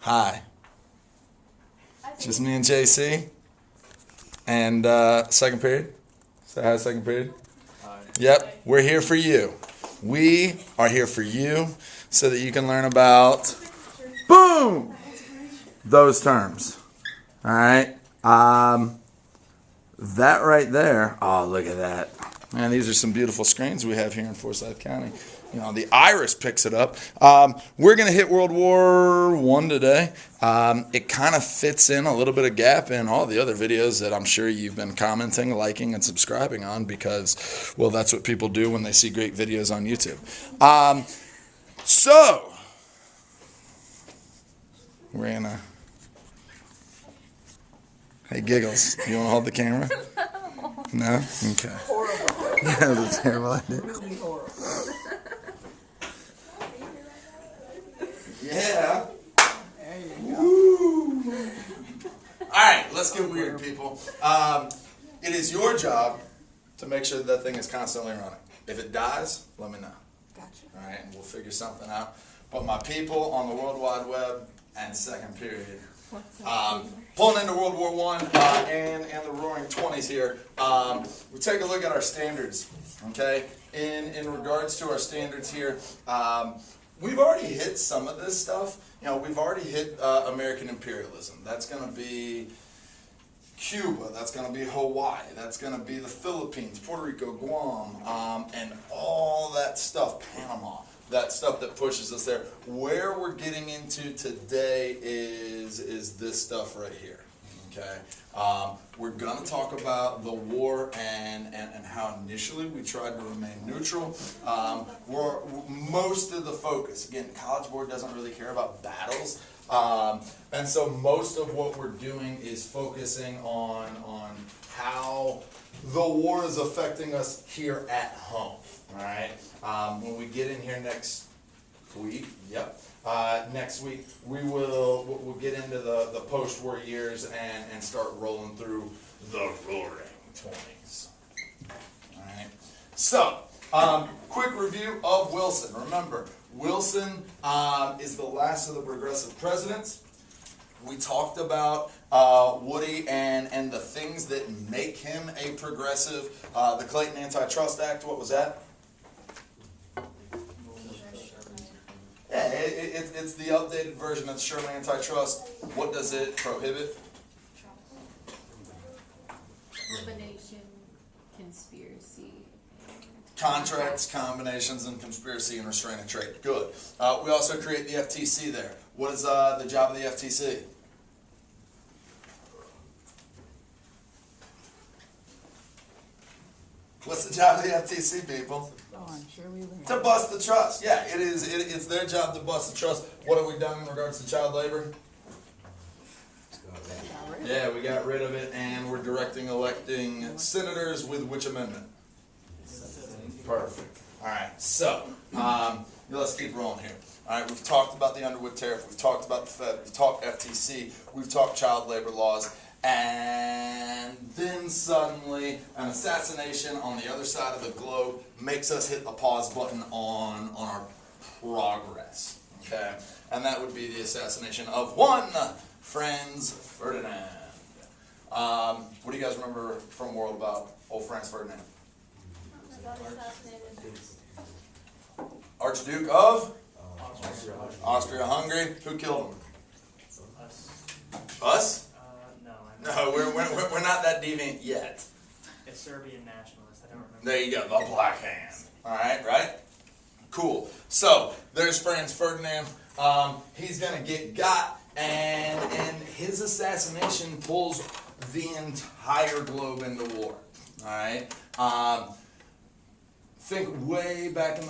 Hi. Just me and JC. And second period. Say hi, second period. Hi. Yep, we're here for you. We are here for you so that you can learn about, boom, those terms. All right. That right there. Oh, look at that. Man, these are some beautiful screens we have here in Forsyth County. You know, the iris picks it up. We're going to hit World War I today. It kind of fits in a little bit of gap in all the other videos that I'm sure you've been commenting, liking, and subscribing on because, well, that's what people do when they see great videos on YouTube. So, we're going to... Hey, Giggles, you want to hold the camera? No? Okay. Horrible. Yeah, that's a terrible idea. Really horrible. Yeah. There you go. Woo. All right, let's get weird, people. It is your job to make sure that thing is constantly running. If it dies, let me know. Gotcha. All right, and we'll figure something out. But my people on the World Wide Web and second period, pulling into World War I and the Roaring 20s here, we take a look at our standards. Okay, in regards to our standards here. We've already hit some of this stuff. You know, we've already hit American imperialism. That's going to be Cuba. That's going to be Hawaii. That's going to be the Philippines, Puerto Rico, Guam, and all that stuff, Panama. That stuff that pushes us there. Where we're getting into today is this stuff right here. Okay, we're going to talk about the war and how initially we tried to remain neutral. Most of the focus, again, College Board doesn't really care about battles, and so most of what we're doing is focusing on how the war is affecting us here at home. All right, when we get in here next week, next week we'll get into the post-war years and start rolling through the Roaring 20s. All right. So, quick review of Wilson. Remember, Wilson is the last of the progressive presidents. We talked about Woody and the things that make him a progressive. The Clayton Antitrust Act. What was that? Yeah, it's the updated version of the Sherman Antitrust. What does it prohibit? Combination, conspiracy. Contracts, combinations, and conspiracy and restraint of trade. Good. We also create the FTC there. What is the job of the FTC? What's the job of the FTC, people? Oh, I'm sure we learned. To bust the trust. Yeah, it is. It's their job to bust the trust. What have we done in regards to child labor? Yeah, we got rid of it, and we're electing senators with which amendment? Perfect. All right, so let's keep rolling here. All right, we've talked about the Underwood tariff. We've talked about the Fed. We've talked FTC. We've talked child labor laws. And then suddenly an assassination on the other side of the globe makes us hit the pause button on our progress. Okay? And that would be the assassination of one Franz Ferdinand. What do you guys remember from World about old Franz Ferdinand? Archduke of Austria-Hungary. Who killed him? Us? No, we're not that deviant yet. It's Serbian nationalist. I don't remember. There you go, the Black Hand. All right? Cool. So there's Franz Ferdinand. He's gonna get got, and his assassination pulls the entire globe into war. All right. Think way back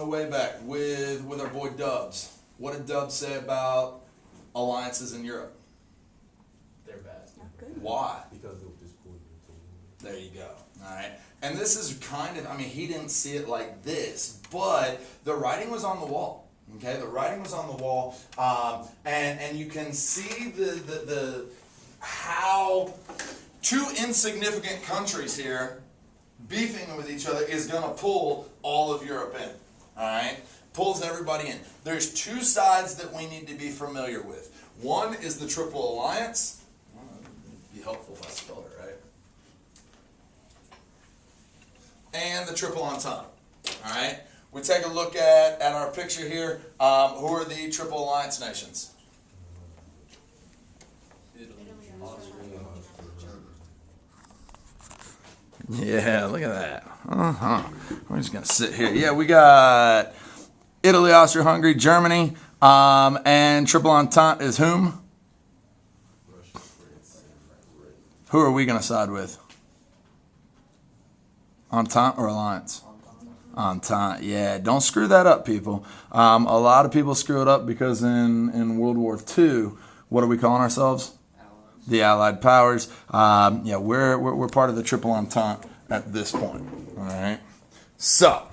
with our boy Dubs. What did Dubs say about alliances in Europe? They're bad. Why? Because they were just pulling it. There you go. All right. And this is kind of, he didn't see it like this, but the writing was on the wall. Okay, the writing was on the wall, and you can see the how two insignificant countries here beefing with each other is going to pull all of Europe in. All right, pulls everybody in. There's two sides that we need to be familiar with. One is the Triple Alliance. Well, it'd be helpful if I spelled it right. And the Triple Entente. All right. We take a look at our picture here. Who are the Triple Alliance nations? Yeah, look at that. We're just gonna sit here. Yeah, we got Italy, Austria-Hungary, Germany, and Triple Entente is whom? Who are we gonna side with? Entente or Alliance? Entente. Yeah, don't screw that up, people. A lot of people screw it up because in World War II, what are we calling ourselves? The Allied powers. Yeah, we're part of the Triple Entente at this point. All right. So,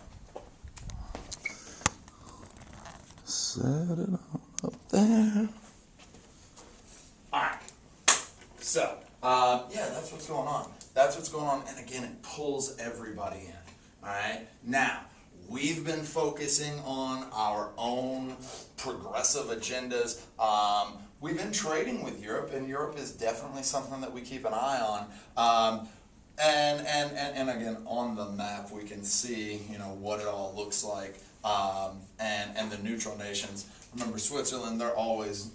set it on up there. All right. So, yeah, that's what's going on. That's what's going on, and again, it pulls everybody in. All right. Now, we've been focusing on our own progressive agendas. We've been trading with Europe, and Europe is definitely something that we keep an eye on. And again, on the map, we can see, what it all looks like. And the neutral nations. Remember, Switzerland, they're always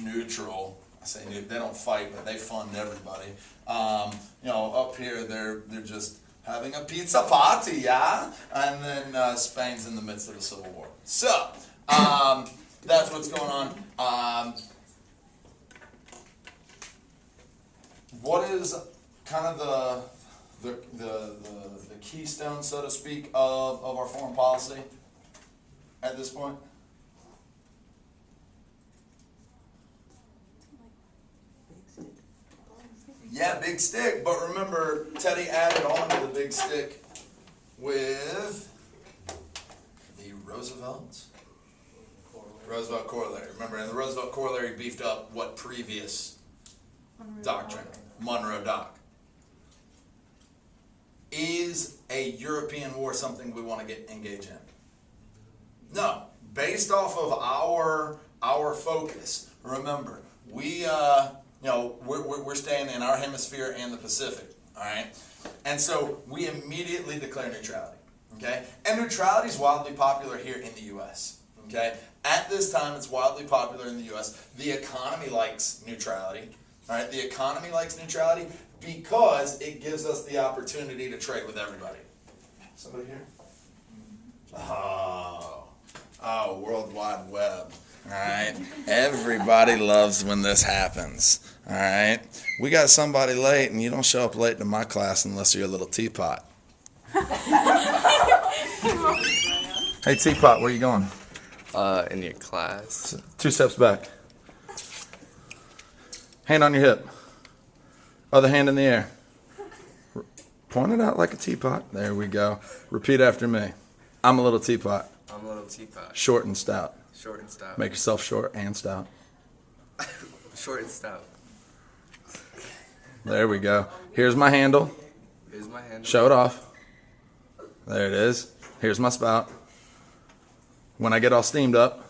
neutral. I say they don't fight, but they fund everybody. Up here, they're just having a pizza party, yeah? And then Spain's in the midst of a civil war. So, that's what's going on. What is kind of the keystone, so to speak, of our foreign policy at this point? Yeah, big stick, but remember, Teddy added on to the big stick with the Roosevelt corollary. Remember, and the Roosevelt corollary beefed up what previous doctrine? Monroe Doc. Is a European war something we want to engage in? No. Based off of our focus, remember, we're staying in our hemisphere and the Pacific, all right? And so we immediately declare neutrality, okay? And neutrality is wildly popular here in the U.S., okay? At this time, it's wildly popular in the U.S. The economy likes neutrality, all right? The economy likes neutrality because it gives us the opportunity to trade with everybody. Somebody here? Oh, World Wide Web. All right. Everybody loves when this happens. All right. We got somebody late, and you don't show up late to my class unless you're a little teapot. Hey, Teapot, where you going? In your class. 2 steps back. Hand on your hip. Other hand in the air. Point it out like a teapot. There we go. Repeat after me. I'm a little teapot. I'm a little teapot. Short and stout. Short and stout. Make yourself short and stout. Short and stout. There we go. Here's my handle. Here's my handle. Show it off. There it is. Here's my spout. When I get all steamed up,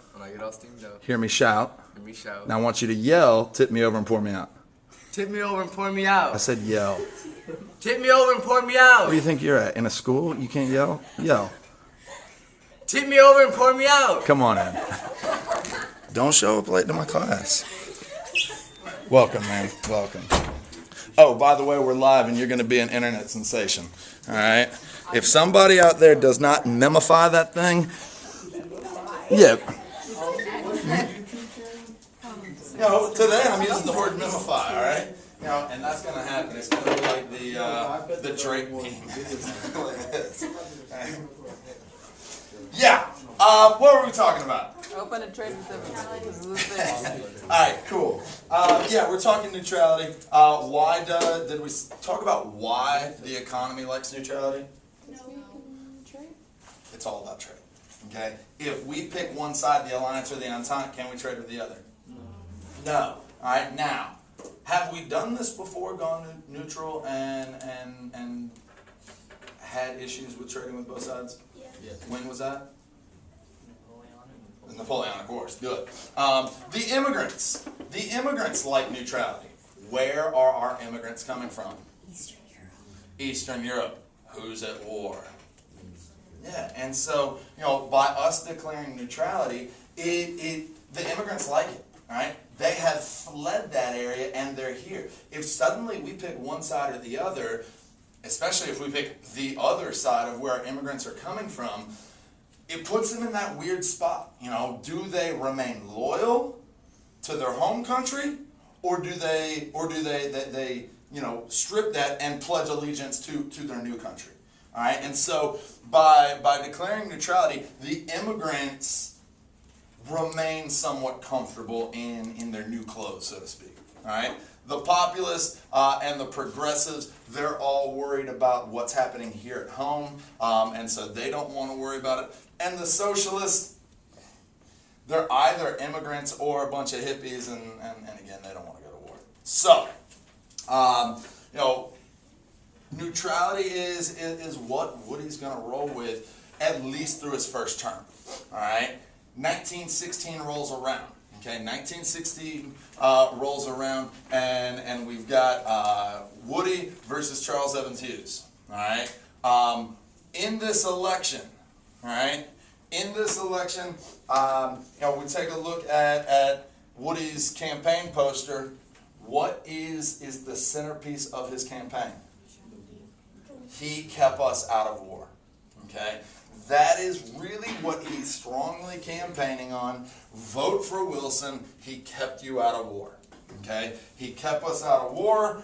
hear me shout. Hear me shout. Now I want you to yell, tip me over and pour me out. Tip me over and pour me out. I said yell. Tip me over and pour me out. Where do you think you're at? In a school? You can't yell? Yell. Tip me over and pour me out. Come on in. Don't show up late to my class. Welcome, man. Welcome. Oh, by the way, we're live and you're going to be an internet sensation. All right? If somebody out there does not memify that thing, yeah. Today I'm using the word memify, all right? And that's going to happen. It's going to be like the Drake meme. Yeah. What were we talking about? Open a trade with them. All right, cool. Yeah, we're talking neutrality. Did we talk about why the economy likes neutrality? It's all about trade. Okay? If we pick one side, the alliance or the entente, can we trade with the other? No. All right. Now, have we done this before? Gone neutral and had issues with trading with both sides? Yes. When was that? The Napoleonic Wars, good. The immigrants like neutrality. Where are our immigrants coming from? Eastern Europe. Eastern Europe. Who's at war? Yeah, and so, by us declaring neutrality, the immigrants like it, right? They have fled that area and they're here. If suddenly we pick one side or the other, especially if we pick the other side of where our immigrants are coming from, it puts them in that weird spot. Do they remain loyal to their home country, or do they strip that and pledge allegiance to their new country? All right, and so by declaring neutrality, the immigrants remain somewhat comfortable in their new clothes, so to speak. All right, the populists and the progressives, they're all worried about what's happening here at home, and so they don't want to worry about it. And the socialists, they're either immigrants or a bunch of hippies, and again, they don't want to go to war. So, neutrality is what Woody's going to roll with at least through his first term. All right, 1916 rolls around. Okay, 1916 rolls around, and we've got Woody versus Charles Evans Hughes. All right, in this election. All right. In this election, we take a look at Woody's campaign poster. What is the centerpiece of his campaign? He kept us out of war. Okay, that is really what he's strongly campaigning on. Vote for Wilson. He kept you out of war. Okay, he kept us out of war.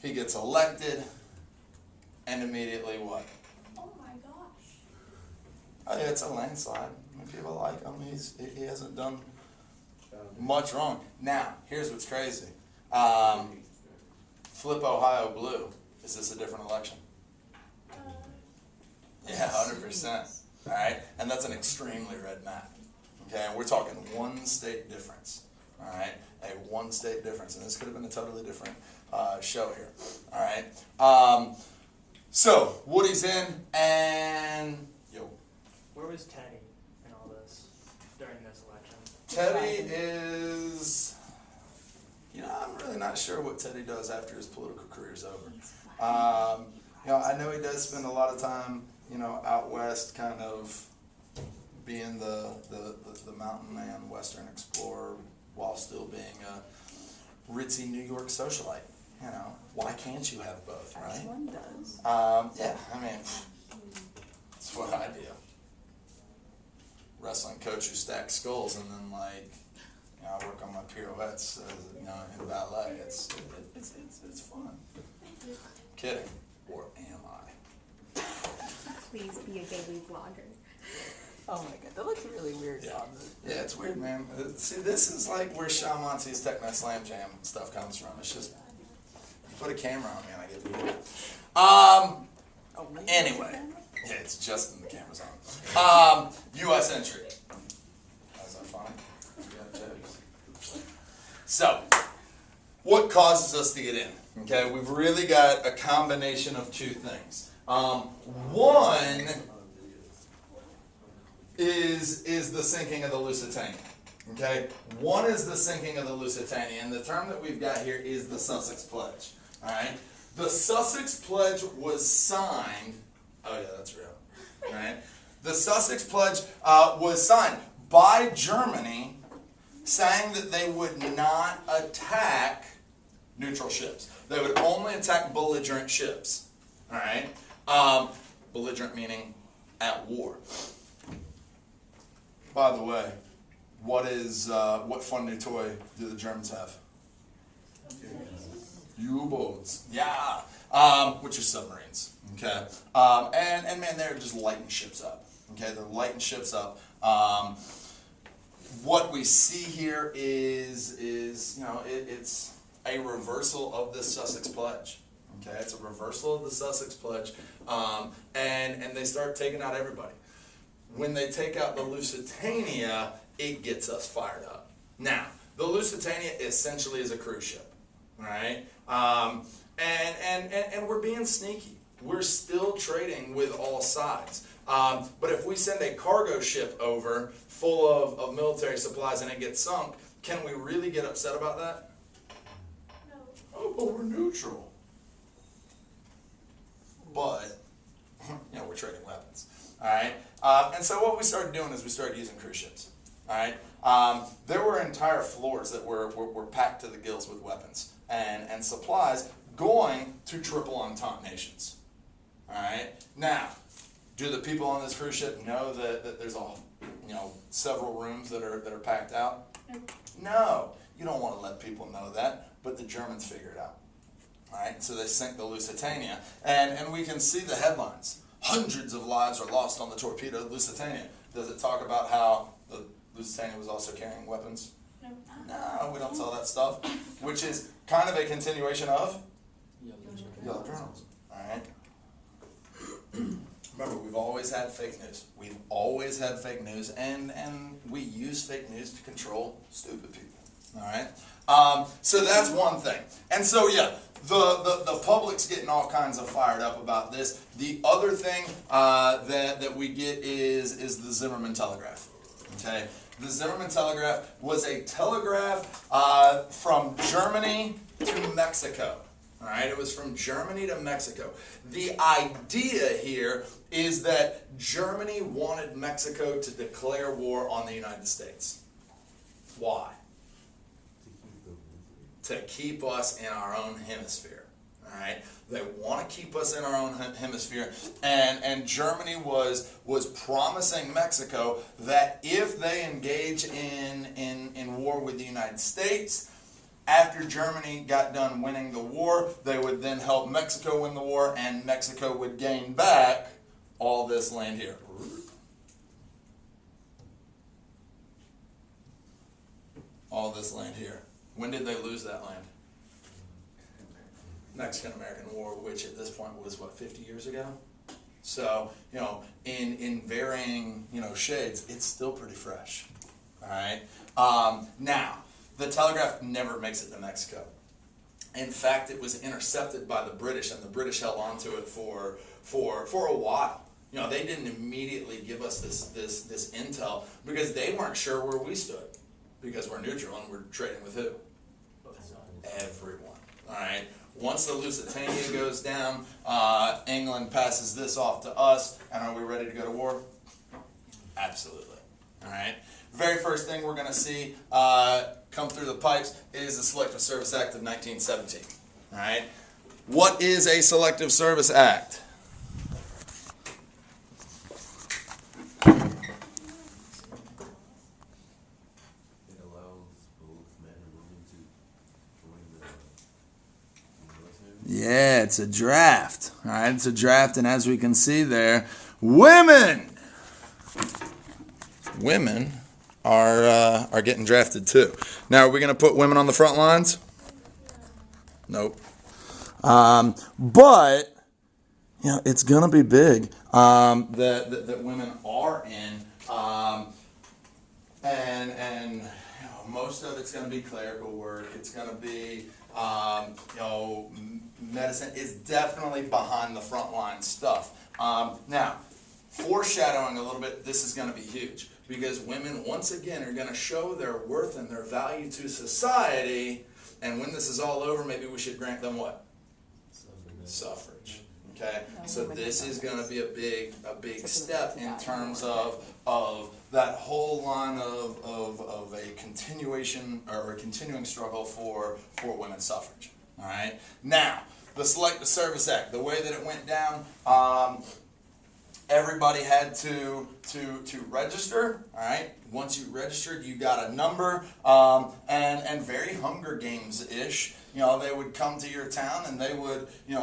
He gets elected, and immediately what? It's a landslide. People like him. He hasn't done much wrong. Now, here's what's crazy. Flip Ohio blue. Is this a different election? Yeah, 100%. All right, and that's an extremely red map. Okay, and we're talking one state difference. All right, a one state difference, and this could have been a totally different show here. All right. So Woody's in, and Where was Teddy in all this during this election? Teddy is, I'm really not sure what Teddy does after his political career's over. I know he does spend a lot of time, out west, kind of being the mountain man, Western explorer, while still being a ritzy New York socialite. Why can't you have both, right? As one does. Yeah, that's what I do. Wrestling coach who stacks skulls, and then I work on my pirouettes, in ballet. It's fun. Kidding, or am I? Please be a daily vlogger. Oh my god, that looks really weird on the... Yeah, it's weird, man. See, this is like where Sean Monty's Techno Slam Jam stuff comes from. It's just, you put a camera on me and I get weird. Anyway. Yeah, it's just in the camera's on. U.S. entry. How's that fun? So, what causes us to get in? Okay, we've really got a combination of two things. One is the sinking of the Lusitania. Okay, one is the sinking of the Lusitania, and the term that we've got here is the Sussex Pledge. All right, the Sussex Pledge was signed. Oh yeah, that's real. Right? The Sussex Pledge was signed by Germany, saying that they would not attack neutral ships. They would only attack belligerent ships. All right? Belligerent meaning at war. By the way, what fun new toy do the Germans have? U-boats. Yeah. Which are submarines. Okay. And man, they're just lighting ships up. Okay, they're lighting ships up. What we see here is it's a reversal of the Sussex Pledge. Okay, it's a reversal of the Sussex Pledge, and they start taking out everybody. When they take out the Lusitania, it gets us fired up. Now, the Lusitania essentially is a cruise ship, right? And we're being sneaky. We're still trading with all sides. But if we send a cargo ship over full of military supplies and it gets sunk, can we really get upset about that? No. Oh, but we're neutral. But, we're trading weapons. All right? And so what we started doing is we started using cruise ships. All right? There were entire floors that were packed to the gills with weapons and supplies going to triple entente nations. All right? Now, do the people on this cruise ship know that there's several rooms that are packed out? No. You don't want to let people know that, but the Germans figure it out. All right? So they sink the Lusitania, and we can see the headlines. Hundreds of lives are lost on the torpedo Lusitania. Does it talk about how the Lusitania was also carrying weapons? No. No, we don't tell that stuff, which is kind of a continuation of Yellow Journalism. All right? Remember, we've always had fake news. We've always had fake news, and we use fake news to control stupid people. All right? So that's one thing. And so, yeah, the public's getting all kinds of fired up about this. The other thing that we get is the Zimmerman Telegraph. Okay? The Zimmerman Telegraph was a telegraph from Germany to Mexico. All right, it was from Germany to Mexico. The idea here is that Germany wanted Mexico to declare war on the United States. Why? To keep us in our own hemisphere. All right, they want to keep us in our own hemisphere, and Germany was promising Mexico that if they engage in war with the United States, after Germany got done winning the war, they would then help Mexico win the war, and Mexico would gain back all this land here. All this land here. When did they lose that land? Mexican-American War, which at this point was, 50 years ago? So, in varying, shades, it's still pretty fresh. All right? Now, the telegraph never makes it to Mexico. In fact, it was intercepted by the British, and the British held on to it for a while. They didn't immediately give us this intel because they weren't sure where we stood, because we're neutral and we're trading with who? Everyone. All right. Once the Lusitania goes down, England passes this off to us, and are we ready to go to war? Absolutely. All right. Very first thing we're going to see come through the pipes is the Selective Service Act of 1917. All right. What is a Selective Service Act? It allows both men and women to join the military. Yeah, it's a draft. All right, it's a draft, and as we can see there, women are getting drafted too. Now, are we going to put women on the front lines? Nope. But it's going to be big that women are in, and most of it's going to be clerical work. It's going to be medicine is definitely behind the front line stuff. Now, foreshadowing a little bit, this is going to be huge because women once again are going to show their worth and their value to society. And when this is all over, maybe we should grant them what? Suffrage. Okay, so this is going to be a big step in terms of that whole line of a continuation or a continuing struggle for women's suffrage. All right. Now, the Selective Service Act, the way that it went down, everybody had to register. All right. Once you registered, you got a number, and very Hunger Games-ish. They would come to your town and they would, you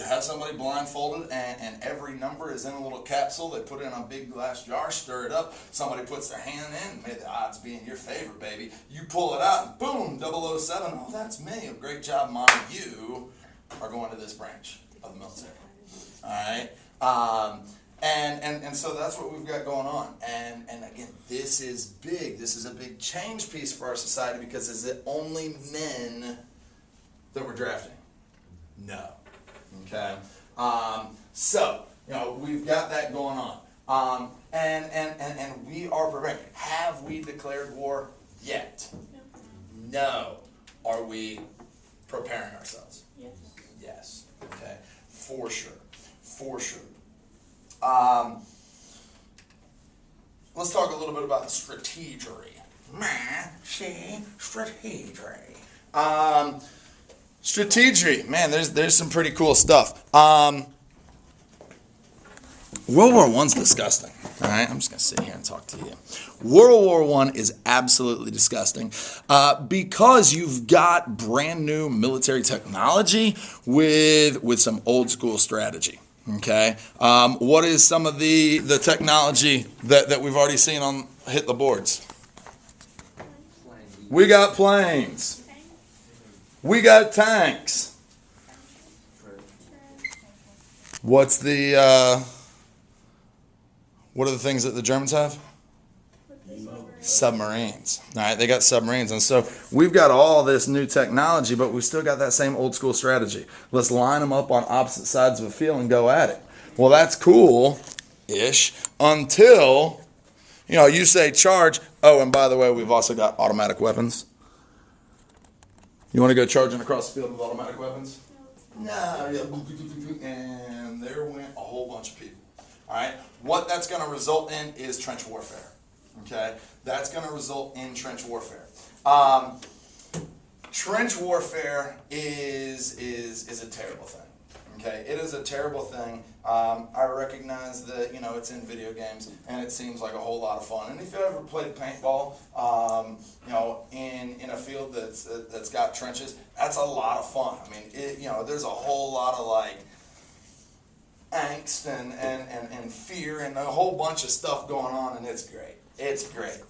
have somebody blindfolded and every number is in a little capsule. They put it in a big glass jar, stir it up. Somebody puts their hand in, may the odds be in your favor, baby. You pull it out and boom, 007. Oh, that's me. Great job, Mom. You are going to this branch of the military. All right. And so that's what we've got going on. And again, this is big. This is a big change piece for our society because is it only men that we're drafting? No. Okay. So, we've got that going on. And we are preparing. Have we declared war yet? No. Are we preparing ourselves? Yes. Yes. Okay. For sure. For sure. Let's talk a little bit about strategery. Strategery. Strategery. Man, there's some pretty cool stuff. World War I's disgusting. All right, I'm just going to sit here and talk to you. World War I is absolutely disgusting because you've got brand new military technology with some old school strategy. Okay, what is some of the technology that we've already seen on hit the boards? We got planes. We got tanks. What's the what are the things that the Germans have? Submarines. All right, they got submarines. And so we've got all this new technology, but we've still got that same old school strategy. Let's line them up on opposite sides of a field and go at it. Well, that's cool-ish until, you say charge. Oh, and by the way, we've also got automatic weapons. You want to go charging across the field with automatic weapons? No. And there went a whole bunch of people. All right, what that's going to result in is trench warfare. Okay, that's going to result in trench warfare. Trench warfare is a terrible thing. Okay, it is a terrible thing. I recognize that it's in video games and it seems like a whole lot of fun. And if you ever played paintball, in a field that's got trenches, that's a lot of fun. I mean, there's a whole lot of angst and fear and a whole bunch of stuff going on, and it's great. It's great.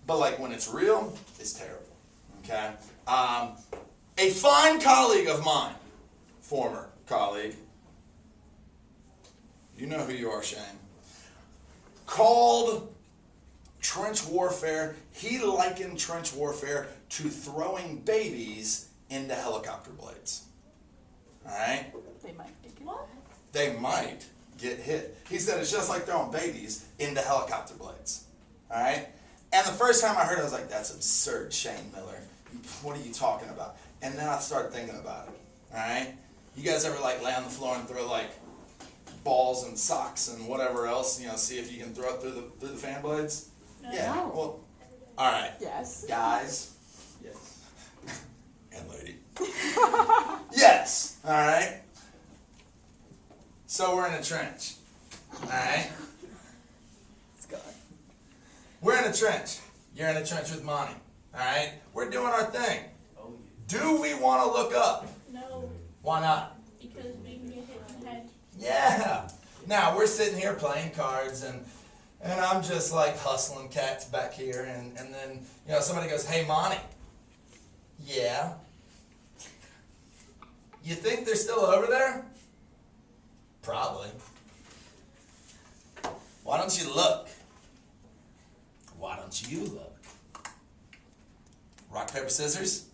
But when it's real, it's terrible. Okay? A fine colleague of mine, former colleague, you know who you are, Shane, called trench warfare, he likened trench warfare to throwing babies into helicopter blades. Alright? They might get it. What? They might get hit. He said it's just like throwing babies into helicopter blades. Alright? And the first time I heard it, I was like, that's absurd, Shane Miller. What are you talking about? And then I started thinking about it. Alright? You guys ever lay on the floor and throw balls and socks and whatever else, see if you can throw it through the fan blades? No. Yeah. Well, alright. Yes. Guys. Yes. And lady. Yes. Alright. So we're in a trench. Alright? It's gone. We're in a trench. You're in a trench with Monty. Alright? We're doing our thing. Oh, Do we want to look up? No, Why not? because we can get hit in the head. Yeah. Now we're sitting here playing cards and I'm just hustling cats back here and then somebody goes, hey Monty. Yeah. You think they're still over there? Probably. Why don't you look? Why don't you look? Rock, paper, scissors?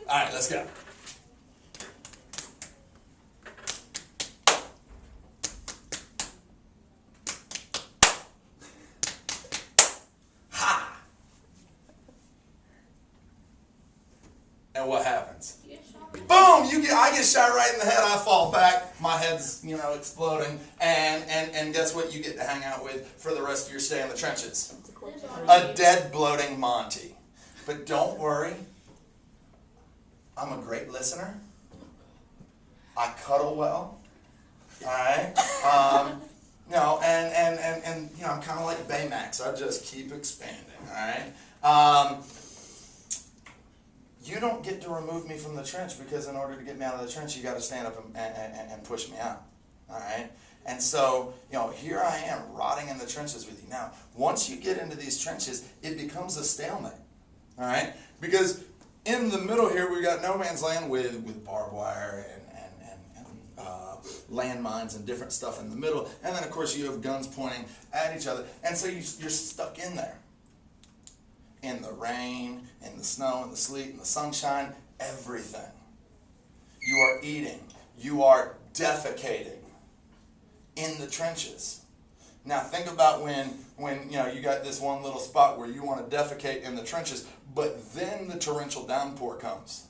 Alright, let's go. Ha! And what happens? You get shot. Boom! I get shot right in the head. I fall back. My head's exploding. And guess what? You get to hang out with for the rest of your stay in the trenches. A dead, bloating Monty. But don't worry. I'm a great listener. I cuddle well. All right. And I'm kind of like Baymax. I just keep expanding. All right. You don't get to remove me from the trench because in order to get me out of the trench, you got to stand up and push me out. All right. And so, here I am rotting in the trenches with you. Now, once you get into these trenches, it becomes a stalemate. All right. Because in the middle here, we got no man's land with barbed wire and landmines and different stuff in the middle. And then, of course, you have guns pointing at each other. And so you're stuck in there. In the rain, in the snow, in the sleet, in the sunshine, everything. You are eating. You are defecating in the trenches. Now think about when you got this one little spot where you want to defecate in the trenches, but then the torrential downpour comes.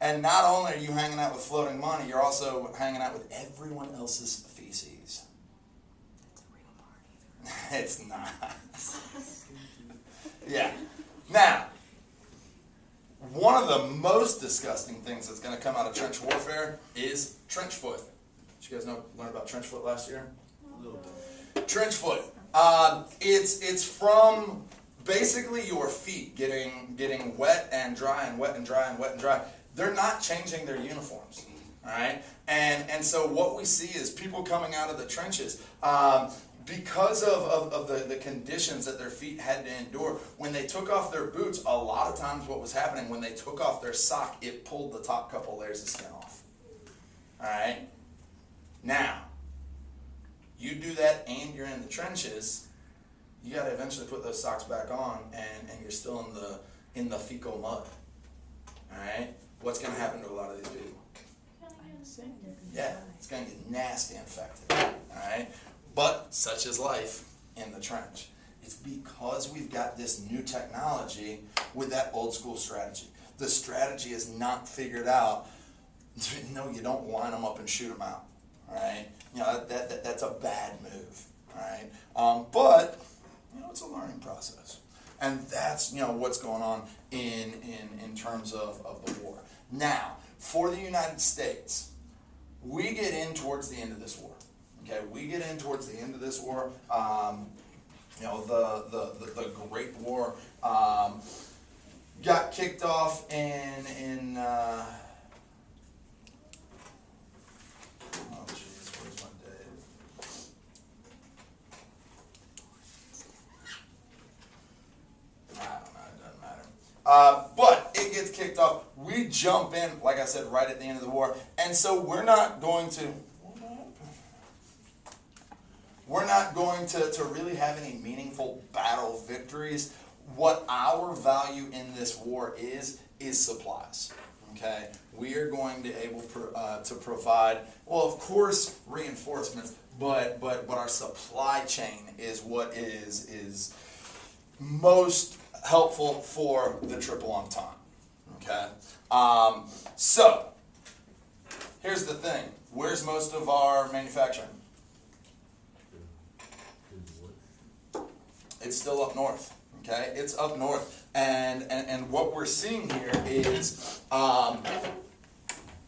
And not only are you hanging out with floating money, you're also hanging out with everyone else's feces. It's not. Yeah. Now, one of the most disgusting things that's going to come out of trench warfare is trench foot. Did you guys learn about trench foot last year? A little bit. Trench foot. It's from basically your feet getting wet and dry and wet and dry and wet and dry. They're not changing their uniforms, all right? And so what we see is people coming out of the trenches because of the conditions that their feet had to endure. When they took off their boots, a lot of times what was happening, when they took off their sock, it pulled the top couple layers of skin off, all right? Now, you do that and you're in the trenches, you got to eventually put those socks back on, and you're still in the fecal mud, all right? What's going to happen to a lot of these people? Yeah, it's going to get nasty infected, all right? But such is life in the trench. It's because we've got this new technology with that old school strategy. The strategy is not figured out. No, you don't line them up and shoot them out, all right? That's a bad move, all right? But it's a learning process. And that's what's going on in terms of the war. Now, for the United States, we get in towards the end of this war. Okay, we get in towards the end of this war. The Great War got kicked off in oh jeez, where's my date? I don't know, it doesn't matter. But it gets kicked off. We jump in, like I said, right at the end of the war. And so we're not going to really have any meaningful battle victories. What our value in this war is supplies. Okay? We are going to be able to provide, well, of course, reinforcements, but our supply chain is what is most helpful for the triple entente. Okay? So, here's the thing. Where's most of our manufacturing? It's still up north. Okay? It's up north. And what we're seeing here is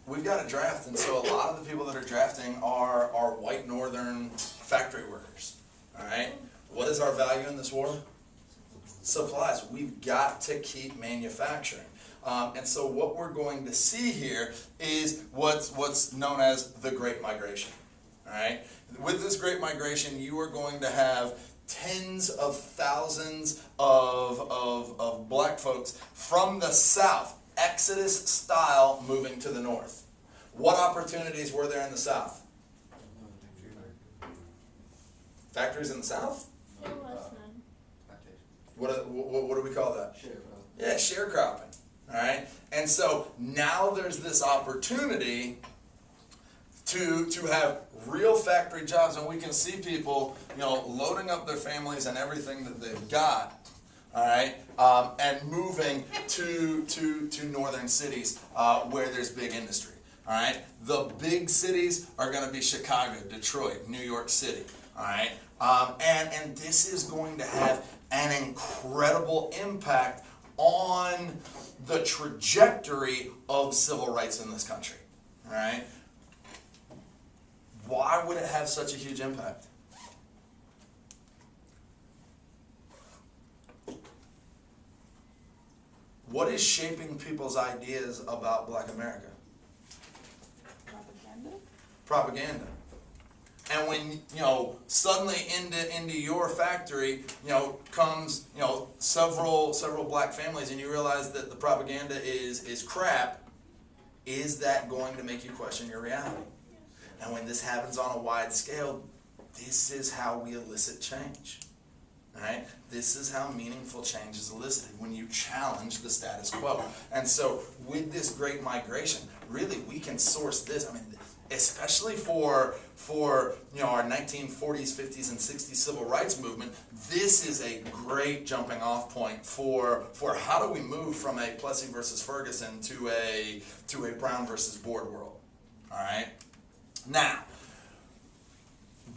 we've got a draft, and so a lot of the people that are drafting are white northern factory workers. All right? What is our value in this war? Supplies. We've got to keep manufacturing. And so what we're going to see here is what's known as the Great Migration. All right? With this Great Migration, you are going to have tens of thousands of black folks from the South, Exodus style, moving to the North. What opportunities were there in the South? Factories in the South? There was none. What do we call that? Yeah, sharecropping. All right? And so now there's this opportunity to have real factory jobs, and we can see people, loading up their families and everything that they've got, all right, and moving to northern cities where there's big industry, all right. The big cities are going to be Chicago, Detroit, New York City, all right, and this is going to have an incredible impact on the trajectory of civil rights in this country, all right. Why would it have such a huge impact? What is shaping people's ideas about Black America? Propaganda. And when, suddenly into your factory, comes, several black families, and you realize that the propaganda is crap, is that going to make you question your reality? And when this happens on a wide scale, this is how we elicit change. Right? This is how meaningful change is elicited, when you challenge the status quo. And so with this Great Migration, really we can source this. I mean, especially for our 1940s, 50s, and 60s civil rights movement. This is a great jumping off point for how do we move from a Plessy versus Ferguson to a Brown versus Board world. All right. Now,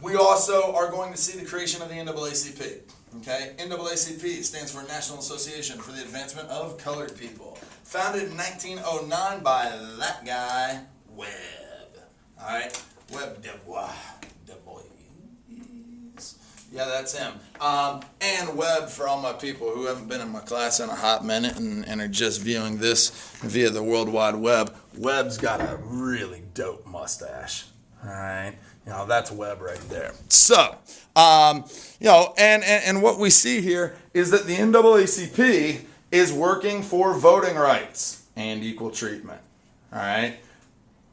we also are going to see the creation of the NAACP. Okay, NAACP stands for National Association for the Advancement of Colored People. Founded in 1909 by that guy, Webb. All right, Webb Du Bois. Yeah, that's him. And Webb, for all my people who haven't been in my class in a hot minute and are just viewing this via the World Wide Web, Webb's got a really dope mustache. All right, that's Webb right there. So, and what we see here is that the NAACP is working for voting rights and equal treatment. All right,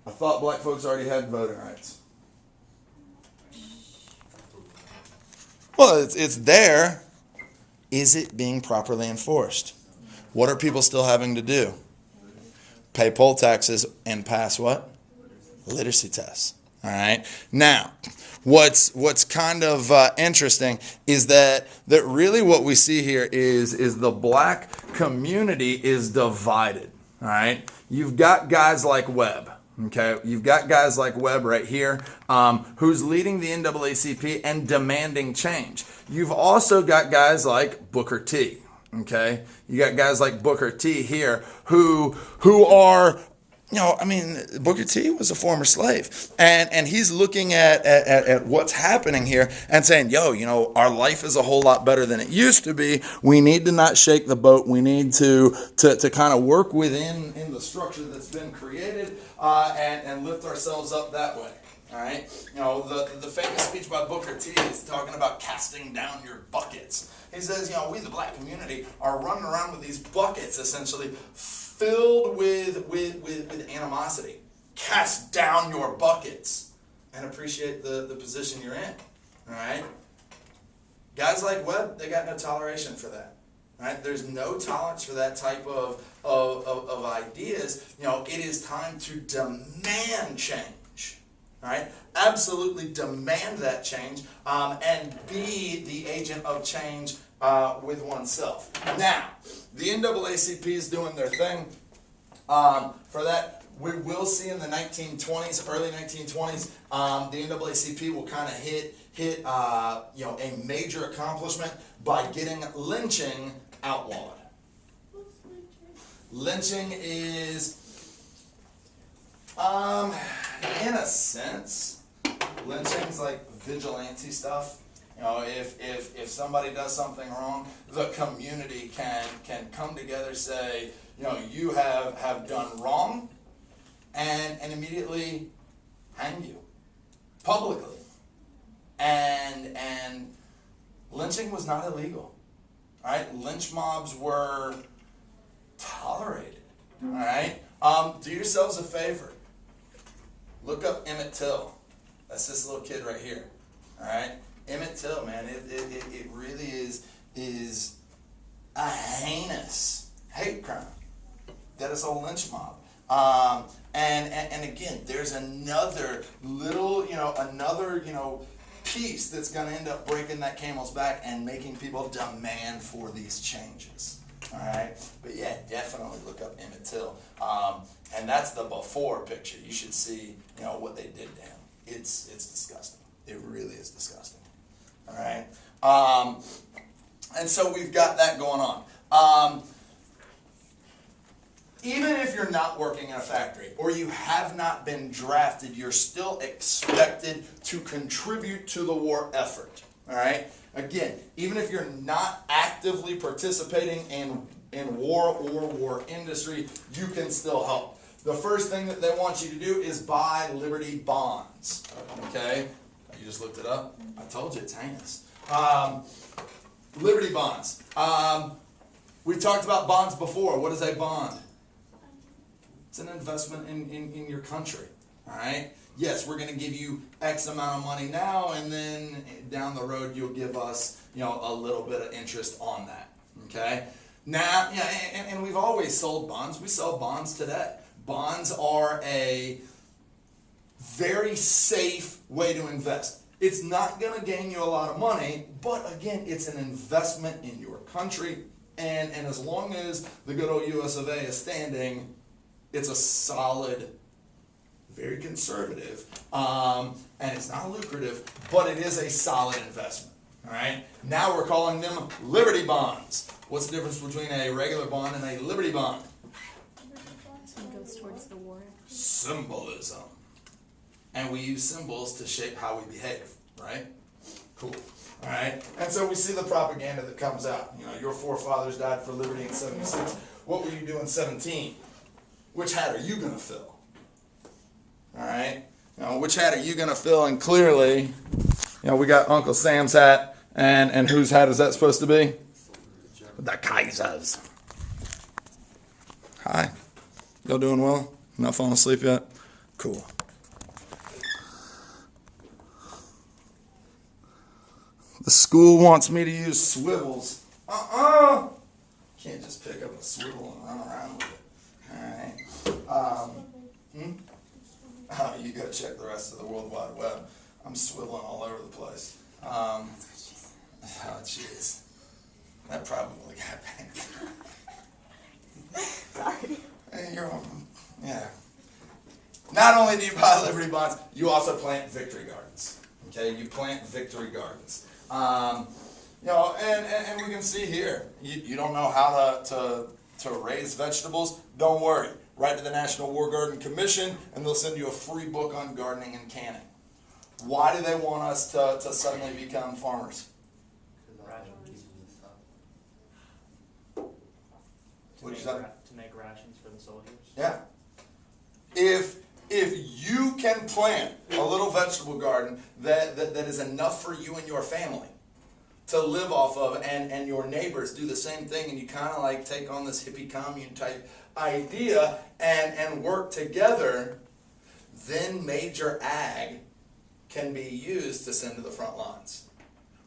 I thought black folks already had voting rights. Well, it's there. Is it being properly enforced? What are people still having to do? Pay poll taxes and pass what? Literacy tests. All right. Now, what's kind of interesting is that really what we see here is the black community is divided. All right. You've got guys like Webb. Okay, you've got guys like Webb right here, who's leading the NAACP and demanding change. You've also got guys like Booker T. Okay, you got guys like Booker T here who are, Booker T was a former slave, and he's looking at what's happening here and saying, our life is a whole lot better than it used to be. We need to not shake the boat. We need to kind of work within the structure that's been created and lift ourselves up that way. All right, the famous speech by Booker T is talking about casting down your buckets. He says, we the black community are running around with these buckets essentially filled with animosity. Cast down your buckets and appreciate the position you're in. All right? Guys like Webb, they got no toleration for that. All right? There's no tolerance for that type of ideas. It is time to demand change. All right? Absolutely demand that change and be the agent of change with oneself. Now, the NAACP is doing their thing. For that, we will see in the 1920s, early 1920s, the NAACP will kind of hit a major accomplishment by getting lynching outlawed. Lynching is, in a sense, lynching's like vigilante stuff. If somebody does something wrong, the community can come together, say, you have done wrong, and immediately hang you publicly. And lynching was not illegal. All right, lynch mobs were tolerated. All right, do yourselves a favor. Look up Emmett Till. That's this little kid right here. All right. Emmett Till, man, it really is a heinous hate crime. That is a lynch mob. And again, there's another little, piece that's going to end up breaking that camel's back and making people demand for these changes. All right, but yeah, definitely look up Emmett Till. And that's the before picture. You should see, what they did to him. It's disgusting. It really is disgusting. All right, and so we've got that going on. Even if you're not working in a factory or you have not been drafted, you're still expected to contribute to the war effort. All right. Again, even if you're not actively participating in war or war industry, you can still help. The first thing that they want you to do is buy Liberty bonds. Okay. You just looked it up? I told you it's heinous. Liberty bonds. We talked about bonds before. What is a bond? It's an investment in your country. All right? Yes, we're going to give you X amount of money now, and then down the road you'll give us, a little bit of interest on that. Okay? Now, and we've always sold bonds. We sell bonds today. Bonds are a very safe way to invest. It's not going to gain you a lot of money, but again, it's an investment in your country. And as long as the good old US of A is standing, it's a solid, very conservative, and it's not lucrative, but it is a solid investment. All right. Now we're calling them Liberty bonds. What's the difference between a regular bond and a Liberty bond? This one goes towards the war. Symbolism. And we use symbols to shape how we behave, right? Cool. All right. And so we see the propaganda that comes out. You know, your forefathers died for liberty in 76. What will you do in 17? Which hat are you going to fill? All right. Now, which hat are you going to fill? And clearly, you know, we got Uncle Sam's hat. And whose hat is that supposed to be? The Kaiser's. Hi. Y'all doing well? Not falling asleep yet? Cool. The school wants me to use swivels. Can't just pick up a swivel and run around with it. All right. Oh, you gotta check the rest of the World Wide Web. I'm swiveling all over the place. Oh, jeez. That probably got banned. Sorry. Hey, you're welcome. Yeah. Not only do you buy Liberty bonds, you also plant victory gardens. Okay, you plant victory gardens. You know, and we can see here, you don't know how to raise vegetables, don't worry. Write to the National War Garden Commission and they'll send you a free book on gardening and canning. Why do they want us to suddenly become farmers? What'd you say? To make rations for the soldiers. Yeah. If you can plant a little vegetable garden that is enough for you and your family to live off of, and your neighbors do the same thing, and you kind of like take on this hippie commune type idea and work together, then major ag can be used to send to the front lines.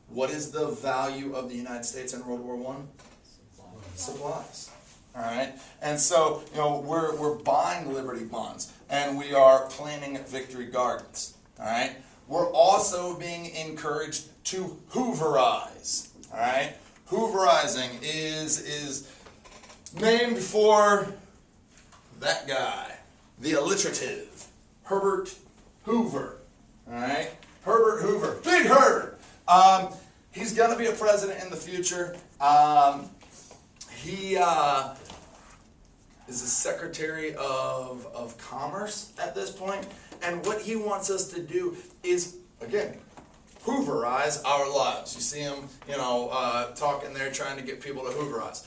What is the value of the United States in World War I? Supplies. All right, and so you know we're buying Liberty bonds and we are planting victory gardens. All right, we're also being encouraged to Hoover Eyes. All right, Hooverizing is named for that guy, the alliterative Herbert Hoover. All right, Herbert Hoover, Big Herbert. He's going to be a president in the future. He is the Secretary of Commerce at this point, and what he wants us to do is, again, Hooverize our lives. You see him, you know, talking there, trying to get people to Hooverize.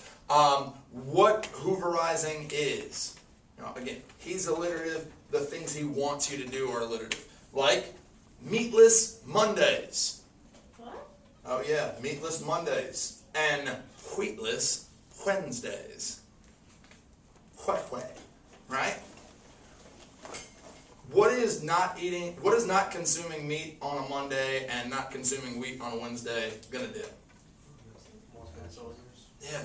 What Hooverizing is, you know, again, he's alliterative. The things he wants you to do are alliterative, like meatless Mondays. What? Oh yeah, meatless Mondays and wheatless Wednesdays. Right? What is not consuming meat on a Monday and not consuming wheat on a Wednesday gonna do? More for the soldiers. Yeah,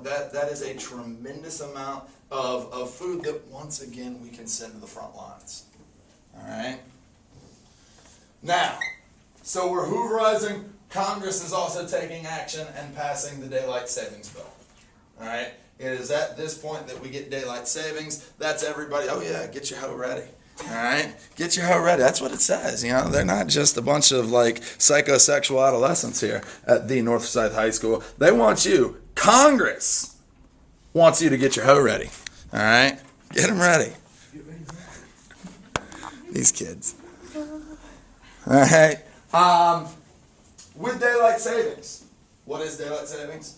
that is a tremendous amount of food that once again we can send to the front lines. Alright? Now, so we're Hooverizing. Congress is also taking action and passing the Daylight Savings Bill. Alright? It is at this point that we get daylight savings. That's everybody. Oh yeah, get your hoe ready. All right, get your hoe ready. That's what it says. You know, they're not just a bunch of like psychosexual adolescents here at the North Forsyth High School. They want you. Congress wants you to get your hoe ready. All right, get them ready. These kids. All right. With daylight savings, what is daylight savings?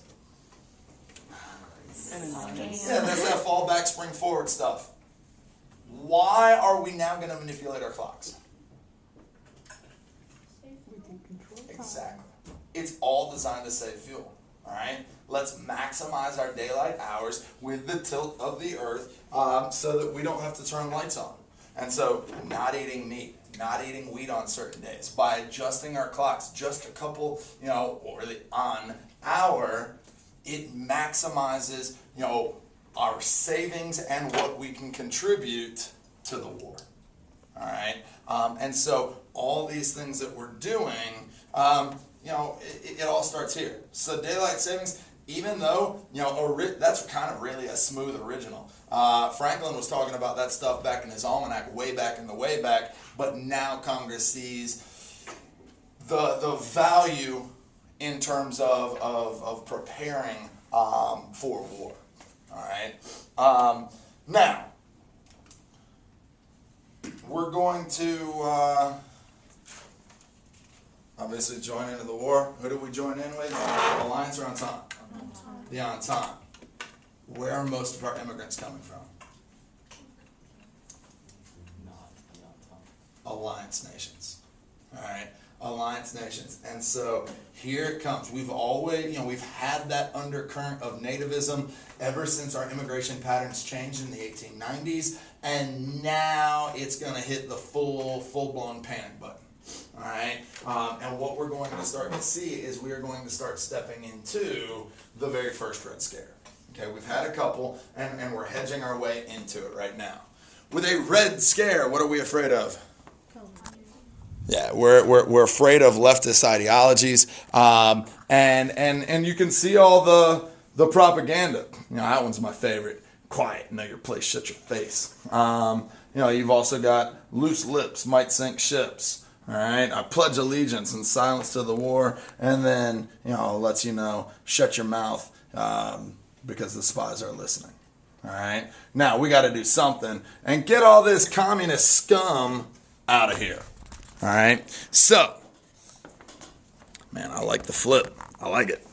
Yeah, that's that fall back, spring forward stuff. Why are we now going to manipulate our clocks? Exactly. It's all designed to save fuel. All right. Let's maximize our daylight hours with the tilt of the earth, so that we don't have to turn lights on. And so, not eating meat, not eating wheat on certain days, by adjusting our clocks just a couple, you know, or really on hour. It maximizes, you know, our savings and what we can contribute to the war. All right, and so all these things that we're doing, it all starts here. So daylight savings, even though that's kind of really a smooth original. Franklin was talking about that stuff back in his almanac, way back in the way back. But now Congress sees the value in terms of preparing for war. All right. Now we're going to obviously join into the war. Who do we join in with? Alliance or Entente? The Entente. Where are most of our immigrants coming from? Not the on top. Alliance nations. All right, alliance nations. And so here it comes. We've always, we've had that undercurrent of nativism ever since our immigration patterns changed in the 1890s, and now it's going to hit the full-blown panic button. All right, and what we're going to start to see is we are going to start stepping into the very first Red Scare. Okay, we've had a couple, and we're hedging our way into it right now. With a Red Scare, what are we afraid of? Yeah, we're afraid of leftist ideologies, and you can see all the propaganda. That one's my favorite. Quiet, know your place, shut your face. You've also got loose lips might sink ships. All right, I pledge allegiance and silence to the war, and then lets shut your mouth because the spies are listening. All right, now we got to do something and get all this communist scum out of here. All right, so, man, I like the flip. I like it.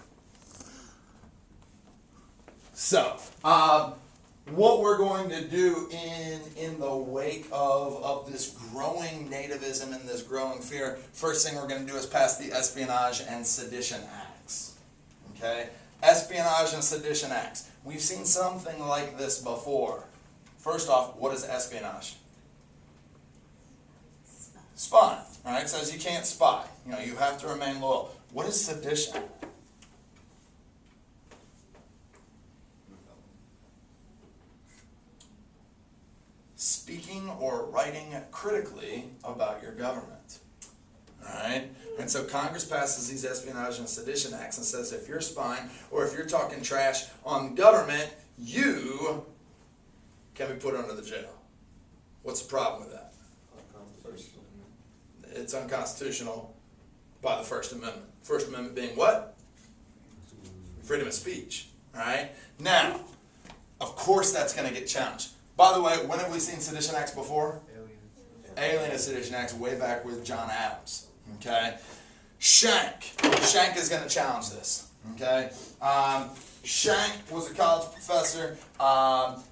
So, what we're going to do in the wake of this growing nativism and this growing fear, first thing we're going to do is pass the Espionage and Sedition Acts. Okay? Espionage and Sedition Acts. We've seen something like this before. First off, what is espionage? Spy. All right, it says you can't spy. You have to remain loyal. What is sedition? Speaking or writing critically about your government. All right? And so Congress passes these Espionage and Sedition Acts and says if you're spying or if you're talking trash on the government, you can be put under the jail. What's the problem with that? It's unconstitutional by the First Amendment. First Amendment being what? Freedom of speech. All right? Now, of course that's going to get challenged. By the way, when have we seen sedition acts before? Alien and Sedition Acts way back with John Adams. Okay? Schenck is going to challenge this. Okay? Schenck was a college professor and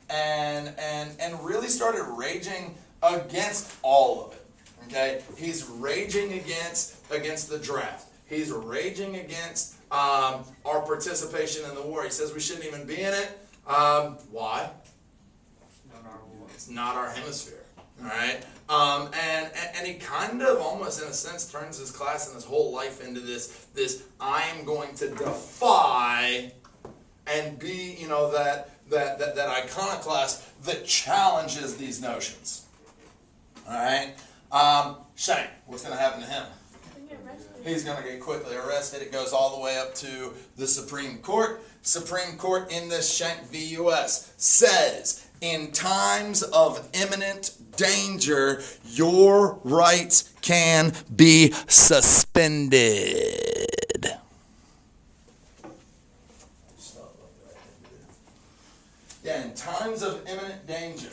really started raging against all of it. Okay, he's raging against the draft. He's raging against our participation in the war. He says we shouldn't even be in it. Why? It's not our hemisphere. All right, and he kind of almost in a sense turns his class and his whole life into this I am going to defy and be that iconoclast that challenges these notions. All right. Schenck, what's going to happen to him? He's going to get quickly arrested. It goes all the way up to the Supreme Court. Supreme Court in this Schenck v. U.S. says, in times of imminent danger, your rights can be suspended. Yeah, in times of imminent danger.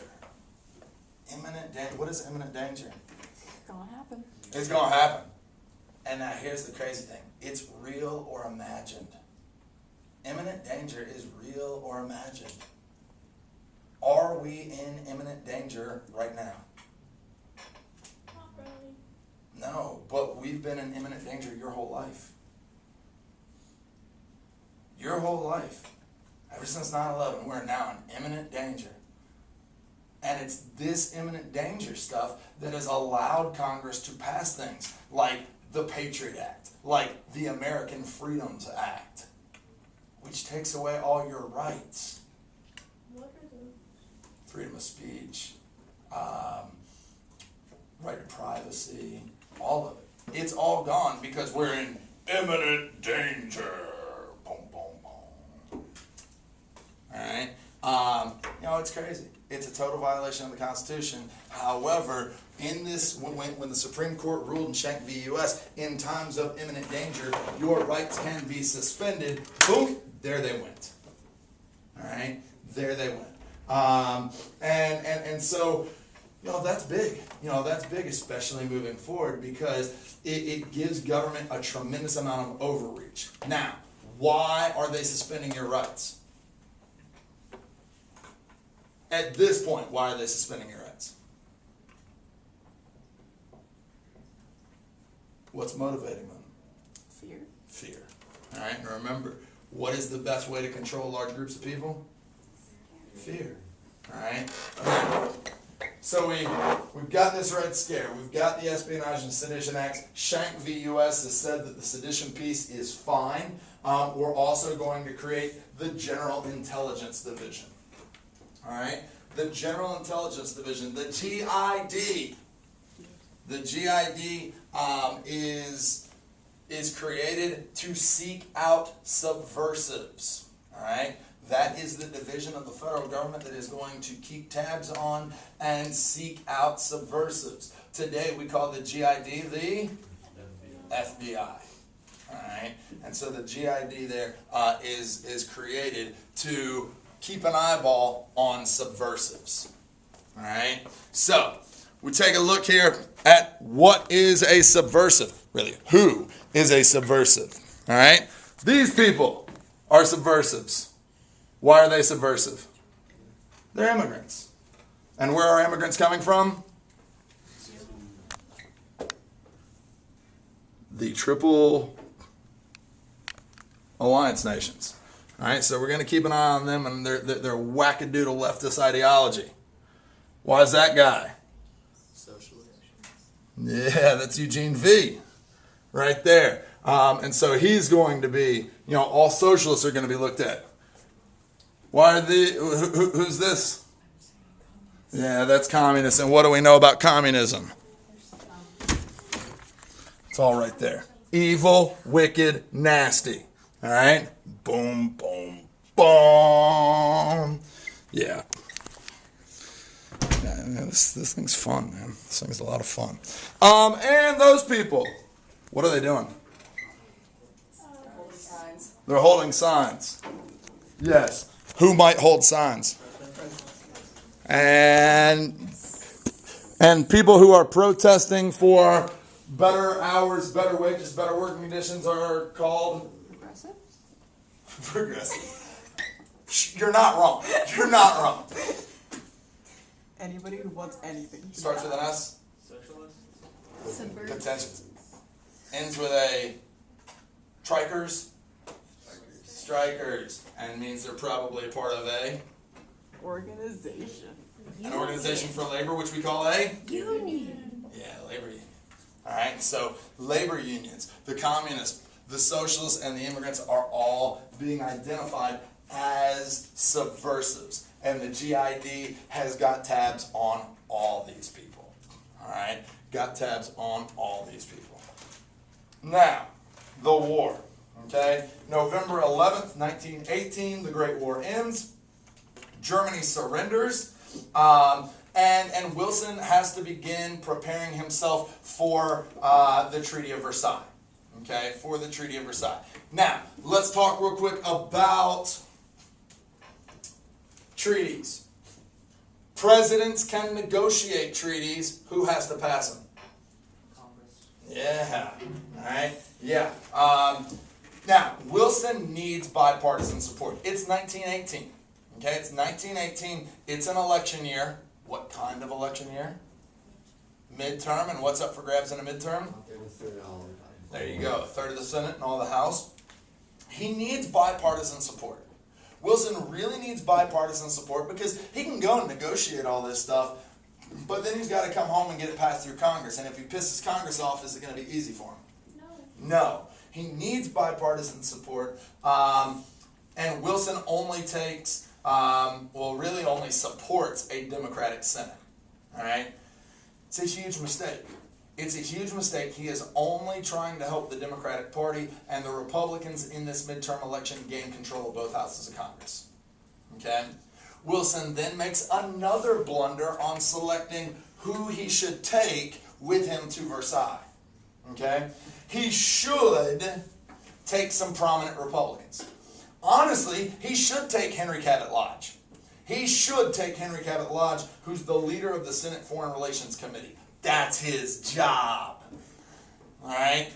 What is imminent danger? It's gonna happen. It's going to happen. And now here's the crazy thing. It's real or imagined. Imminent danger is real or imagined. Are we in imminent danger right now? Not really. No, but we've been in imminent danger your whole life. Your whole life. Ever since 9/11, we're now in imminent danger. And it's this imminent danger stuff that has allowed Congress to pass things like the Patriot Act, like the American Freedoms Act, which takes away all your rights. What are those? Freedom of speech, right to privacy, all of it. It's all gone because we're in imminent danger. Boom, boom, boom. All right? It's crazy. It's a total violation of the Constitution. However, in this, when the Supreme Court ruled in Schenck v. U.S., in times of imminent danger, your rights can be suspended. Boom, there they went. All right, there they went. And so, that's big. That's big, especially moving forward, because it gives government a tremendous amount of overreach. Now, why are they suspending your rights? At this point, why are they suspending your rights? What's motivating them? Fear. Fear. All right, and remember, what is the best way to control large groups of people? Fear. All right. So we've got this Red Scare. We've got the Espionage and Sedition Acts. Schenck v. U.S. has said that the sedition piece is fine. We're also going to create the General Intelligence Division. All right, the General Intelligence Division, the GID. The GID is created to seek out subversives. All right, that is the division of the federal government that is going to keep tabs on and seek out subversives. Today we call the GID the FBI. All right, and so the GID there is created to keep an eyeball on subversives. All right, so we take a look here at what is a subversive. Really, who is a subversive? All right, these people are subversives. Why are they subversive? They're immigrants. And where are immigrants coming from? The Triple Alliance nations. All right, so we're going to keep an eye on them and their wackadoodle leftist ideology. Why is that guy? Socialist. Yeah, that's Eugene V. Right there. And so he's going to be, all socialists are going to be looked at. Why are who's this? Yeah, that's communists. And what do we know about communism? It's all right there. Evil, wicked, nasty. All right? Boom, boom, boom. Yeah. This thing's fun, man. This thing's a lot of fun. And those people, what are they doing? Holding signs. They're holding signs. Yes. Who might hold signs? And people who are protesting for better hours, better wages, better working conditions are called Progressive? progressive. You're not wrong. You're not wrong. Anybody who wants anything. to Starts be with an S. Socialist. Contentious. Ends with a strikers. Strikers. And means they're probably a part of Organization. an organization for labor, which we call a Union. labor union. All right, so labor unions, the communists, the socialists, and the immigrants are all being identified as subversives. And the GID has got tabs on all these people. All right, got tabs on all these people. Now, the war. Okay, November 11th, 1918, the Great War ends. Germany surrenders. And Wilson has to begin preparing himself for the Treaty of Versailles. Okay, for the Treaty of Versailles. Now, let's talk real quick about treaties. Presidents can negotiate treaties. Who has to pass them? Congress. Yeah. All right. Yeah. Now, Wilson needs bipartisan support. It's 1918. Okay, it's 1918. It's an election year. What kind of election year? Midterm. And what's up for grabs in a midterm? There you go. A third of the Senate and all the House. He needs bipartisan support. Wilson really needs bipartisan support because he can go and negotiate all this stuff, but then he's got to come home and get it passed through Congress. And if he pisses Congress off, is it going to be easy for him? No. No. He needs bipartisan support. And Wilson only takes, really only supports a Democratic Senate. All right? It's a huge mistake. It's a huge mistake. He is only trying to help the Democratic Party and the Republicans in this midterm election gain control of both houses of Congress. Okay? Wilson then makes another blunder on selecting who he should take with him to Versailles. Okay? He should take some prominent Republicans. Honestly, he should take Henry Cabot Lodge. He should take Henry Cabot Lodge, who's the leader of the Senate Foreign Relations Committee. That's his job. Alright?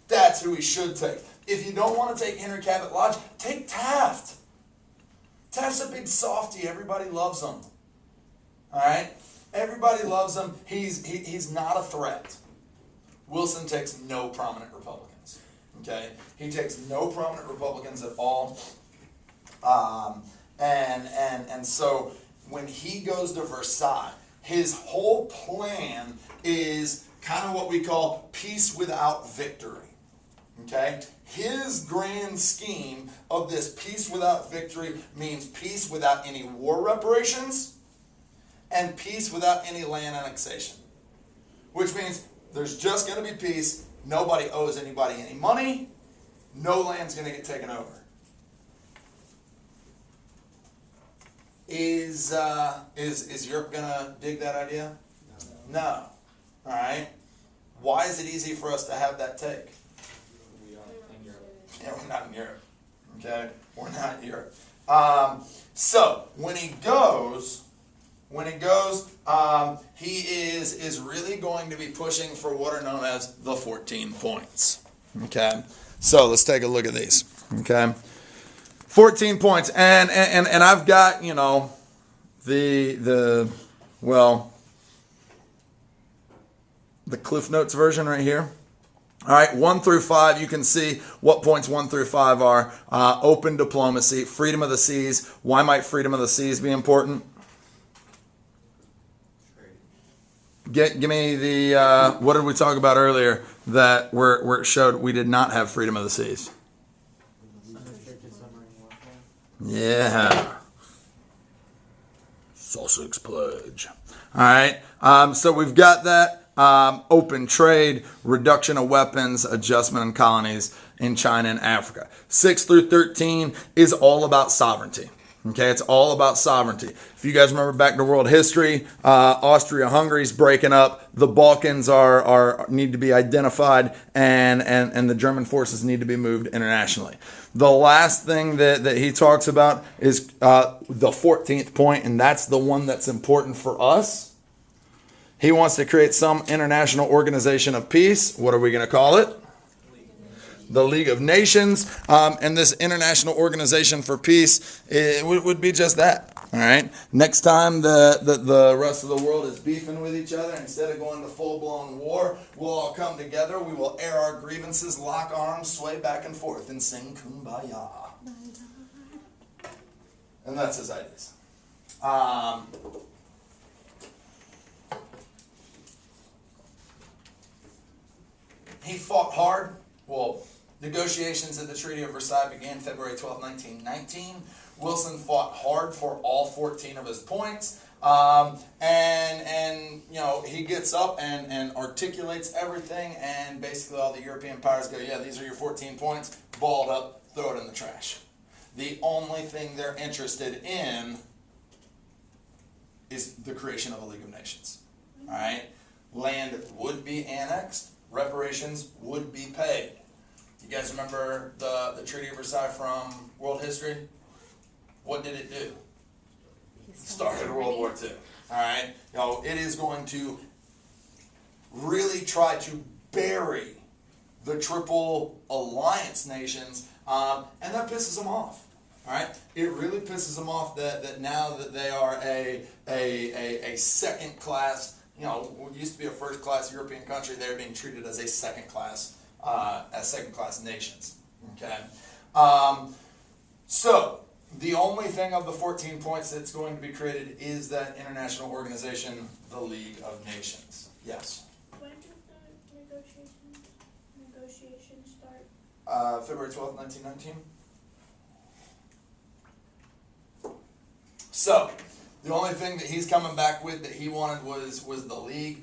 That's who he should take. If you don't want to take Henry Cabot Lodge, take Taft. Taft's a big softy. Everybody loves him. Alright? Everybody loves him. He's not a threat. Wilson takes no prominent Republicans. Okay? He takes no prominent Republicans at all. And so when he goes to Versailles, his whole plan is kind of what we call peace without victory. Okay? His grand scheme of this peace without victory means peace without any war reparations and peace without any land annexation. Which means there's just going to be peace. Nobody owes anybody any money. No land's going to get taken over. Is Europe going to dig that idea? No. All right. Why is it easy for us to have that take? We are in Europe. Yeah, we're not in Europe. Okay? We're not in Europe. So when he goes, he is really going to be pushing for what are known as the 14 points. Okay? So let's take a look at these. Okay? 14 points. And I've got, the Cliff Notes version right here. All right, 1 through 5, you can see what points 1 through 5 are. Open diplomacy, freedom of the seas. Why might freedom of the seas be important? Give me the, what did we talk about earlier that where it showed we did not have freedom of the seas? Unrestricted submarine warfare. Yeah. Sussex Pledge. All right, so we've got that. Open trade, reduction of weapons, adjustment in colonies in China and Africa. 6 through 13 is all about sovereignty. Okay, it's all about sovereignty. If you guys remember back to world history, Austria-Hungary's breaking up. The Balkans need to be identified, and the German forces need to be moved internationally. The last thing that he talks about is the 14th point, and that's the one that's important for us. He wants to create some international organization of peace. What are we going to call it? The League of Nations. And this international organization for peace would be just that. All right. Next time the rest of the world is beefing with each other, instead of going to full-blown war, we'll all come together. We will air our grievances, lock arms, sway back and forth, and sing Kumbaya. And that's his ideas. He fought hard. Well, negotiations at the Treaty of Versailles began February 12, 1919. Wilson fought hard for all 14 of his points. He gets up and articulates everything, and basically all the European powers go, yeah, these are your 14 points, balled up, throw it in the trash. The only thing they're interested in is the creation of a League of Nations. All right? Land would be annexed. Reparations would be paid. You guys remember the Treaty of Versailles from world history? What did it do? Started World War II. All right? It is going to really try to bury the Triple Alliance nations, and that pisses them off. All right? It really pisses them off that now that they are a second class. What used to be a first-class European country, they're being treated as second-class nations. Okay, so the only thing of the 14 points that's going to be created is that international organization, the League of Nations. Yes. When did the negotiations start? February 12th, 1919. So. The only thing that he's coming back with that he wanted was the League.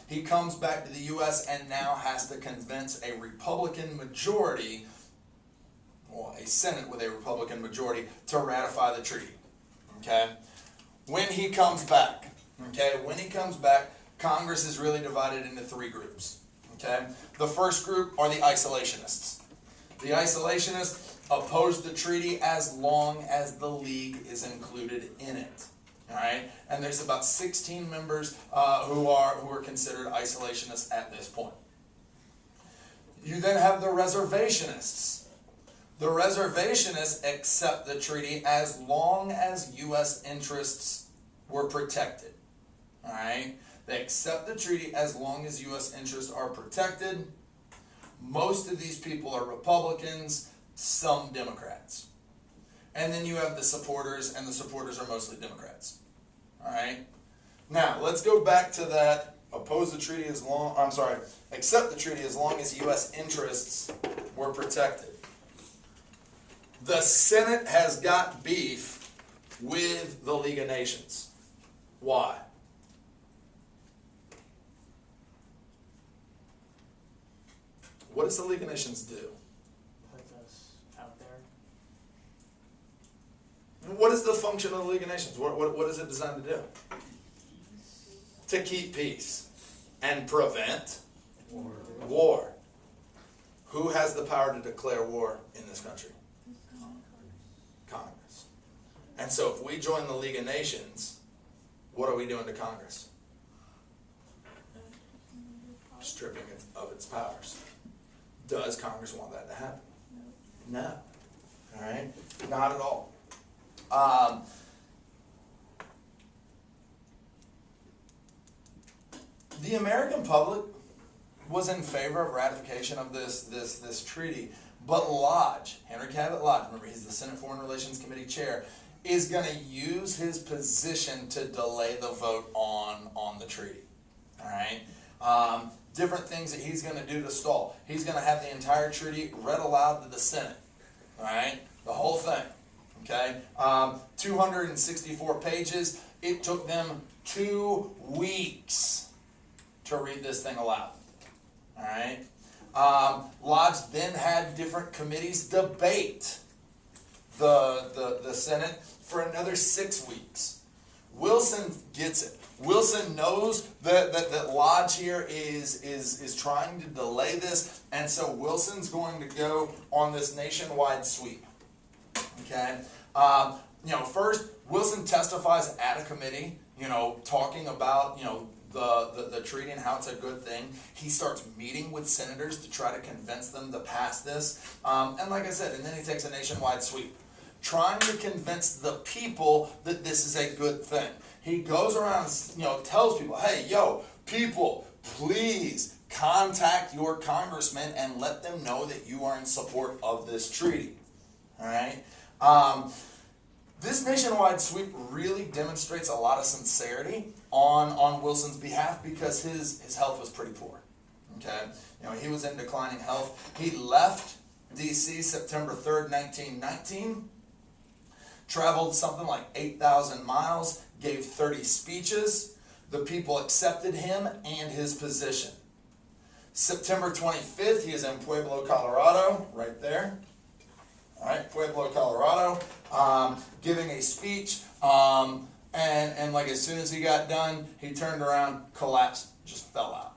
He comes back to the U.S. and now has to convince a Republican majority, or a Senate with a Republican majority, to ratify the treaty. Okay? When he comes back, Congress is really divided into three groups. Okay? The first group are the isolationists. The isolationists oppose the treaty as long as the League is included in it. All right? And there's about 16 members who are considered isolationists at this point. You then have the reservationists. The reservationists accept the treaty as long as U.S. interests were protected. All right? They accept the treaty as long as U.S. interests are protected. Most of these people are Republicans, some Democrats. And then you have the supporters, and the supporters are mostly Democrats. All right? Now, let's go back to that accept the treaty as long as U.S. interests were protected. The Senate has got beef with the League of Nations. Why? What does the League of Nations do? Puts us out there. What is the function of the League of Nations? What is it designed to do? To keep peace and prevent war. Who has the power to declare war in this country? Congress. And so if we join the League of Nations, what are we doing to Congress? Stripping it of its powers. Does Congress want that to happen? No. All right? Not at all. The American public was in favor of ratification of this treaty, but Lodge, Henry Cabot Lodge, remember he's the Senate Foreign Relations Committee chair, is going to use his position to delay the vote on the treaty. All right? Different things that he's going to do to stall. He's going to have the entire treaty read aloud to the Senate. All right? The whole thing. Okay? 264 pages. It took them 2 weeks to read this thing aloud. All right? Lodge then had different committees debate the Senate for another 6 weeks. Wilson gets it. Wilson knows that Lodge here is trying to delay this, and so Wilson's going to go on this nationwide sweep. Okay? First, Wilson testifies at a committee, talking about, the treaty and how it's a good thing. He starts meeting with senators to try to convince them to pass this. And like I said, and then he takes a nationwide sweep, trying to convince the people that this is a good thing. He goes around and, tells people, hey, people, please contact your congressman and let them know that you are in support of this treaty. All right? This nationwide sweep really demonstrates a lot of sincerity on Wilson's behalf because his health was pretty poor. Okay? He was in declining health. He left D.C. September 3rd, 1919. Traveled something like 8,000 miles, gave 30 speeches. The people accepted him and his position. September 25th, he is in Pueblo, Colorado, right there. All right, Pueblo, Colorado, giving a speech. And like as soon as he got done, he turned around, collapsed, just fell out.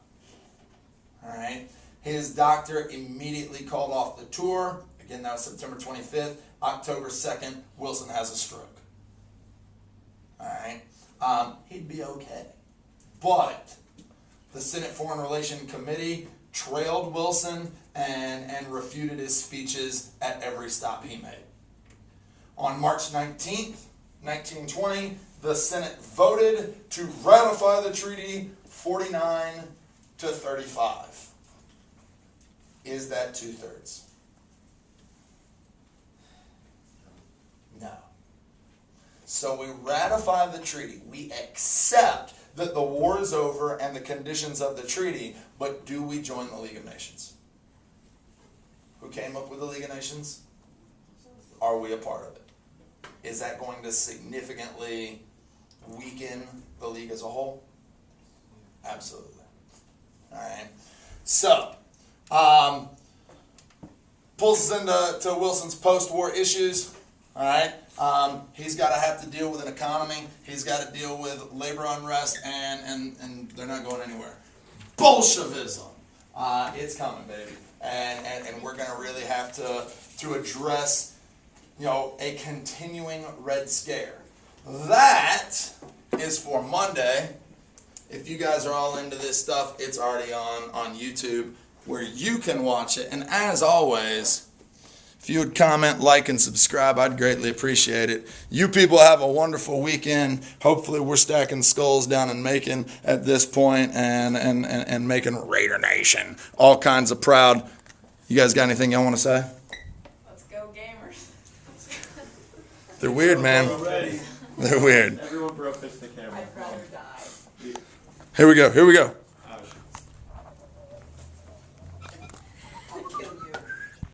All right. His doctor immediately called off the tour. Again, that was September 25th. October 2nd, Wilson has a stroke. All right. He'd be okay. But the Senate Foreign Relations Committee trailed Wilson and refuted his speeches at every stop he made. On March 19th, 1920, the Senate voted to ratify the treaty 49 to 35. Is that 2/3? No. So we ratify the treaty. We accept that the war is over and the conditions of the treaty, but do we join the League of Nations? Who came up with the League of Nations? Are we a part of it? Is that going to significantly weaken the League as a whole? Absolutely. All right. So, pulls us into Wilson's post-war issues. All right. He's got to have to deal with an economy. He's got to deal with labor unrest, and they're not going anywhere. Bolshevism. It's coming, baby. And we're going to really have to address, a continuing Red Scare. That is for Monday. If you guys are all into this stuff, it's already on YouTube where you can watch it. And as always, if you would comment, like, and subscribe, I'd greatly appreciate it. You people have a wonderful weekend. Hopefully we're stacking skulls down in Macon at this point and making Raider Nation all kinds of proud. You guys got anything y'all want to say? Let's go, gamers. They're weird, man. Already. They're weird. Everyone broke this the camera. I'd rather die. Here we go.